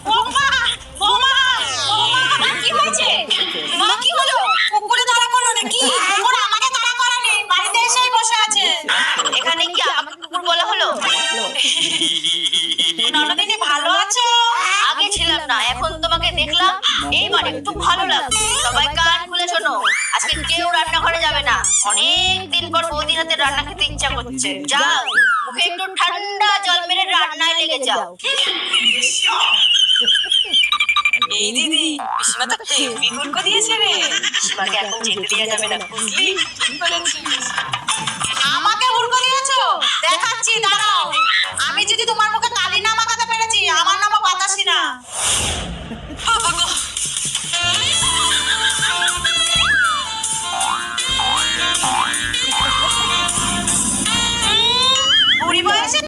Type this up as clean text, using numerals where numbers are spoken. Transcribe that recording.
বৌমা বৌমা বৌমা কি হয়েছে? মা কি হলো? কুকুরে তাড়া করলো নাকি? কুকুর আমাকে তাড়া করেনি, বাড়িতে এসেই বসে আছে। এখানে কি আমাকে কুকুর বলা হলো? ননদিনী ভালো আছো? আগে ছিলাম না, এখন তোমাকে দেখলাম, এইবার একটু ভালো লাগছে। সবাই কান খুলে শোনো, আজকে কেউ রান্নাঘরে যাবে না। অনেক দিন পর বৌদির হাতে রান্না খেতে ইচ্ছা করছে। যাও, মুখে একটু ঠান্ডা জল মেরে রান্নায় লেগে যাও। এই দিদি, পিসিমা তো হেভি গুড়কো দিয়েছে রে। পিসিমাকে এখন যেতে দেওয়া যাবে না, বুঝলি? ঠিক বলেছিস। আমাকে হুড়কো দিয়েছো? দেখাচ্ছি, দাঁড়াও।